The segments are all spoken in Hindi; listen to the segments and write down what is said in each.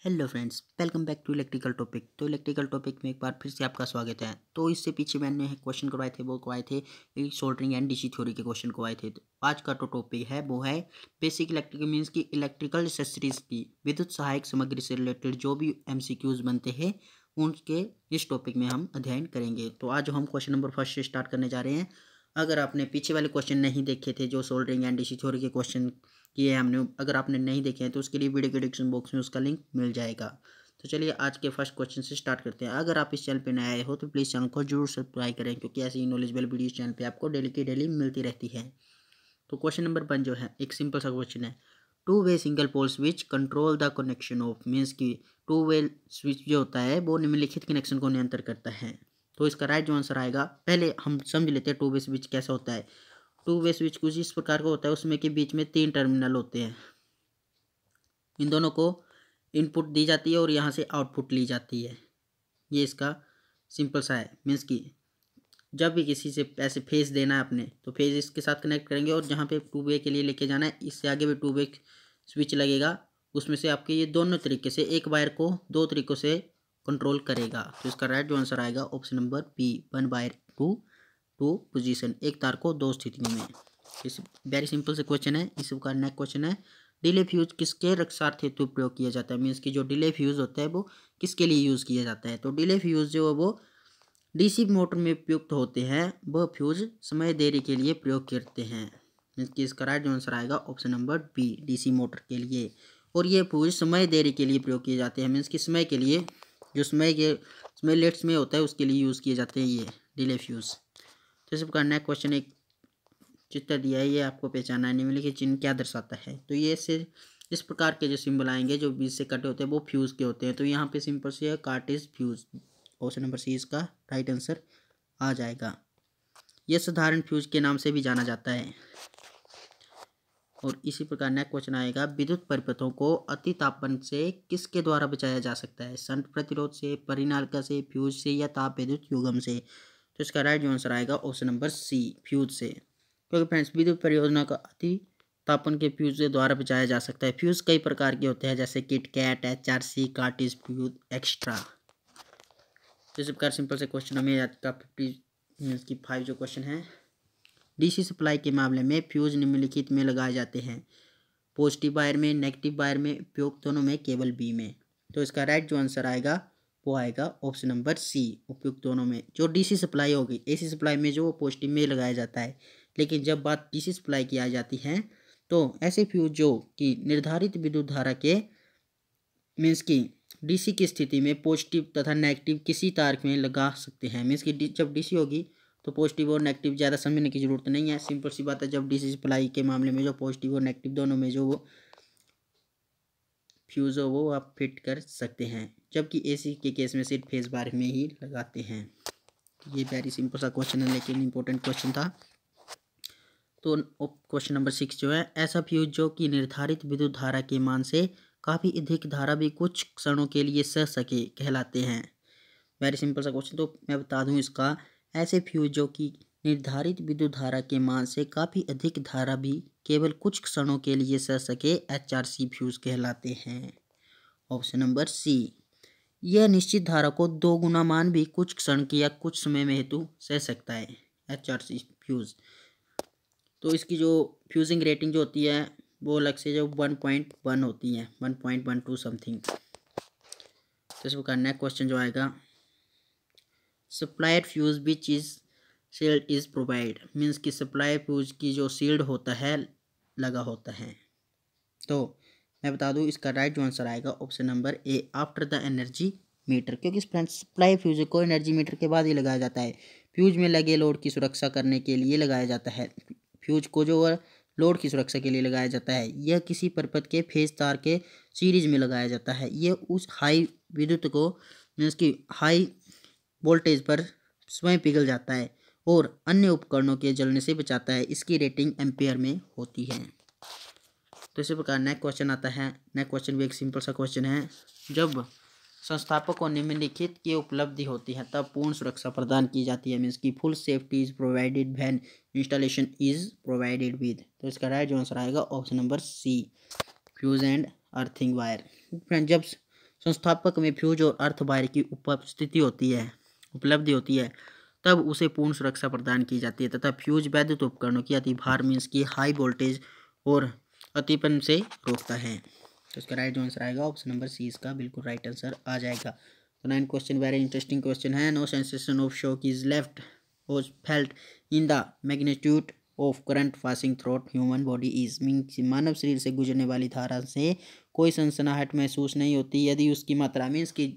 Hello friends, welcome back to electrical topic. तो इलेक्ट्रिकल टॉपिक में एक बार फिर से आपका स्वागत है। तो इससे पीछे मैंने क्वेश्चन करवाए थे, वो करवाए थे सोल्डरिंग एंड डीसी थ्योरी के क्वेश्चन करवाए थे। तो आज का जो टॉपिक है वो है बेसिक इलेक्ट्रिकल मीन्स की इलेक्ट्रिकल एक्सेसरीज की विद्युत सहायक सामग्री से रिलेटेड जो भी एमसीक्यूज बनते हैं उनके इस टॉपिक में हम अध्ययन करेंगे। तो आज हम क्वेश्चन नंबर फर्स्ट से स्टार्ट करने जा रहे हैं। अगर आपने पीछे वाले क्वेश्चन नहीं देखे थे, जो सोल्डरिंग एंड डीसी थ्योरी के क्वेश्चन किए हमने, अगर आपने नहीं देखे हैं तो उसके लिए वीडियो के डिस्क्रिप्शन बॉक्स में उसका लिंक मिल जाएगा। तो चलिए आज के फर्स्ट क्वेश्चन से स्टार्ट करते हैं। अगर आप इस चैनल पे नए आए हो तो प्लीज़ चैनल को जरूर सब्सक्राइब करें, क्योंकि ऐसी नॉलेजेबल वीडियो चैनल पे आपको डेली की डेली मिलती रहती है। तो क्वेश्चन नंबर 1 जो है एक सिंपल सा क्वेश्चन है। Two way single pole switch control the connection of means की टू वे स्विच जो होता है वो निम्नलिखित कनेक्शन को नियंत्रित करता है। तो इसका राइट जो आंसर आएगा, पहले हम समझ लेते हैं टू वे स्विच कैसा होता है। टू वे स्विच कुछ इस प्रकार का होता है, उसमें के बीच में 3 टर्मिनल होते हैं। इन दोनों को इनपुट दी जाती है और यहाँ से आउटपुट ली जाती है। ये इसका सिंपल सा है। मीन्स कि जब भी किसी से ऐसे फेस देना है अपने, तो फेस इसके साथ कनेक्ट करेंगे और जहाँ पे टू वे के लिए लेके जाना है इससे आगे भी टू वे स्विच लगेगा। उसमें से आपके ये दोनों तरीके से एक वायर को 2 तरीक़ों से कंट्रोल करेगा। तो इसका राइट जो आंसर आएगा option number B, 1 wire two position, एक तार को 2 स्थितियों में। इस वेरी सिंपल से क्वेश्चन है। इस का नेक्स्ट क्वेश्चन है, डिले फ्यूज किसके रक्षार्थ हेतु प्रयोग किया जाता है। मीन्स की जो डिले फ्यूज होता है वो किसके लिए यूज़ किया जाता है। तो डिले फ्यूज जो है वो डीसी मोटर में उपयुक्त होते हैं। वह फ्यूज समय देरी के लिए प्रयोग करते हैं। मीन्स की इसका राइट जो आंसर आएगा option number B, DC motor के लिए। और ये फ्यूज समय देरी के लिए प्रयोग किए जाते हैं। मीन्स की समय के लिए, जो समय लेट्स में होता है उसके लिए यूज़ किए जाते हैं ये डिले फ्यूज। तो इस प्रकार नेक्स्ट क्वेश्चन एक चित्र दिया है, ये आपको पहचानना है। निम्नलिखित चिन्ह क्या दर्शाता है। तो ये से इस प्रकार के जो सिंबल आएंगे जो बीच से कटे होते हैं वो फ्यूज़ के होते हैं। तो यहाँ पे सिंपल से cartridge fuse, option number C इसका राइट आंसर आ जाएगा। यह साधारण फ्यूज के नाम से भी जाना जाता है। और इसी प्रकार नेक्स्ट क्वेश्चन आएगा, विद्युत परिपथों को अति तापन से किसके द्वारा बचाया जा सकता है। शंट प्रतिरोध से, परिनालिका से, फ्यूज से या ताप विद्युत युग्म से। तो इसका राइट जो आंसर आएगा ऑप्शन नंबर सी, फ्यूज से। क्योंकि फ्रेंड्स विद्युत परियोजना का अति तापन के फ्यूज के द्वारा बचाया जा सकता है। फ्यूज कई प्रकार के होते हैं, जैसे KitKat, HRC, cartridge fuse extra. तो इस प्रकार सिंपल से क्वेश्चन हमें आज का 5 जो क्वेश्चन है। डीसी सप्लाई के मामले में फ्यूज निम्नलिखित में लगाए जाते हैं। पॉजिटिव वायर में, नेगेटिव वायर में, उपयुक्त दोनों में, केवल बी में। तो इसका राइट जो आंसर आएगा वो आएगा ऑप्शन नंबर सी, उपयुक्त दोनों में। जो डीसी सप्लाई होगी, एसी सप्लाई में जो पॉजिटिव में लगाया जाता है, लेकिन जब बात डीसी सप्लाई की आ जाती है तो ऐसे फ्यूज जो कि निर्धारित विद्युत धारा के मीन्स की डीसी की स्थिति में पॉजिटिव तथा नेगेटिव किसी तार में लगा सकते हैं। मीन्स की जब डीसी होगी तो पॉजिटिव और नेगेटिव ज़्यादा समझने की जरूरत नहीं है। सिंपल सी बात है, जब डीसी सप्लाई के मामले में जो पॉजिटिव और नेगेटिव दोनों में जो वो फ्यूज़ हो वो आप फिट कर सकते हैं, जबकि एसी के केस में सिर्फ फेज बार में ही लगाते हैं। ये वेरी सिंपल सा क्वेश्चन है, लेकिन इंपॉर्टेंट क्वेश्चन था। तो क्वेश्चन नंबर 6 जो है, ऐसा फ्यूज जो कि निर्धारित विद्युत धारा के मान से काफ़ी अधिक धारा भी कुछ क्षणों के लिए सह सके कहलाते हैं। वेरी सिंपल सा क्वेश्चन। तो मैं बता दूं इसका, ऐसे फ्यूज जो कि निर्धारित विद्युत धारा के मान से काफ़ी अधिक धारा भी केवल कुछ क्षणों के लिए सह सके HRC फ्यूज कहलाते हैं। Option number C. यह निश्चित धारा को 2 गुना मान भी कुछ क्षण की या कुछ समय में हेतु सह सकता है, HRC फ्यूज। तो इसकी जो फ्यूजिंग रेटिंग जो होती है वो अलग से जो 1.1 होती है, 1.12 समथिंग। तो इस प्रकार नेक्स्ट क्वेश्चन जो आएगा, supplier fuse which is sealed is provide. Means कि सप्लाई फ्यूज की जो सील्ड होता है लगा होता है। तो मैं बता दूं इसका राइट जो आंसर आएगा option number A, after the energy meter. क्योंकि फ्रेंड्स सप्लाई फ्यूज को एनर्जी मीटर के बाद ही लगाया जाता है। फ्यूज में लगे लोड की सुरक्षा करने के लिए लगाया जाता है। फ्यूज को जो लोड की सुरक्षा के लिए लगाया जाता है। यह किसी परिपथ के फेज तार के सीरीज में लगाया जाता है। यह उस हाई विद्युत को मीन्स की हाई वोल्टेज पर स्वयं पिघल जाता है और अन्य उपकरणों के जलने से बचाता है। इसकी रेटिंग एम्पेयर में होती है। तो इसी प्रकार नेक्स्ट क्वेश्चन आता है। नेक्स्ट क्वेश्चन भी एक सिंपल सा क्वेश्चन है, जब संस्थापक को निम्नलिखित की उपलब्धि होती है तब पूर्ण सुरक्षा प्रदान की जाती है। मीन्स की full safety is provided when installation is provided with. तो इसका राइट जो आंसर आएगा option number C, fuse and earthing wire. Friend जब संस्थापक में फ्यूज और अर्थ वायर की उपलब्धि होती है तब उसे पूर्ण सुरक्षा प्रदान की जाती है तथा फ्यूज वैद्युत उपकरणों की अतिभार मीन्स की हाई वोल्टेज और अतिपन से रोकता है। तो इसका राइट जो आंसर आएगा ऑप्शन नंबर सी, इसका बिल्कुल राइट आंसर आ जाएगा। तो 9 क्वेश्चन वेरी इंटरेस्टिंग क्वेश्चन है। No sensation of shock is left was felt in the magnitude of current passing through human body is means मानव शरीर से गुजरने वाली धारा से कोई सनसनाहट महसूस नहीं होती यदि उसकी मात्रा मीन्स कि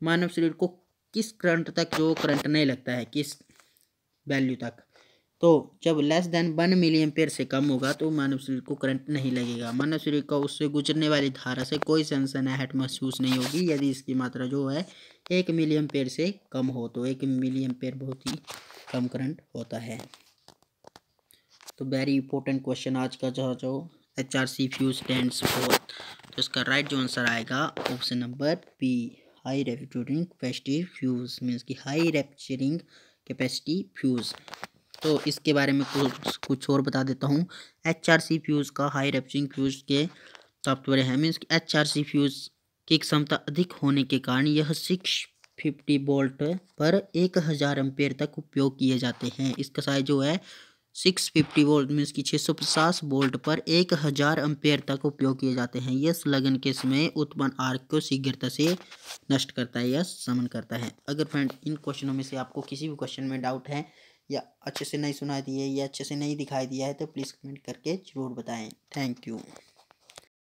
मानव शरीर को किस करंट तक जो करंट नहीं लगता है, किस वैल्यू तक, तो जब लेस देन 1 मिली एम्पेयर से कम होगा तो मानव शरीर को करंट नहीं लगेगा। मानव शरीर को उससे गुजरने वाली धारा से कोई सनसनाहट महसूस नहीं होगी यदि इसकी मात्रा जो है 1 मिली एम्पेयर से कम हो। तो 1 मिली एम्पेयर बहुत ही कम करंट होता है। तो वेरी इंपॉर्टेंट क्वेश्चन आज का जो HRC फ्यूज स्टैंड्स फॉर, तो इसका राइट जो आंसर आएगा option number B, high refrigerating capacity fuse means की हाई रेफ्रिजरेटिंग कैपेसिटी फ्यूज। तो इसके बारे में कुछ और बता देता हूँ। HRC फ्यूज का हाई रेफ्रिजरेटिंग फ्यूज के तात्पर्य है मीन्स की HRC फ्यूज की क्षमता अधिक होने के कारण यह 650 वोल्ट पर 1000 एम्पेयर तक उपयोग किए जाते हैं। इसका साइज जो है 650 वोल्ट मीन्स की 650 वोल्ट पर 1000 एम्पेयर तक उपयोग किए जाते हैं। यह संलग्न के समय उत्पन्न आर्क को शीघ्रता से नष्ट करता है या शमन करता है। अगर फ्रेंड इन क्वेश्चनों में से आपको किसी भी क्वेश्चन में डाउट है या अच्छे से नहीं सुनाई दिए या अच्छे से नहीं दिखाई दिया है तो प्लीज़ कमेंट करके ज़रूर बताएं। Thank you.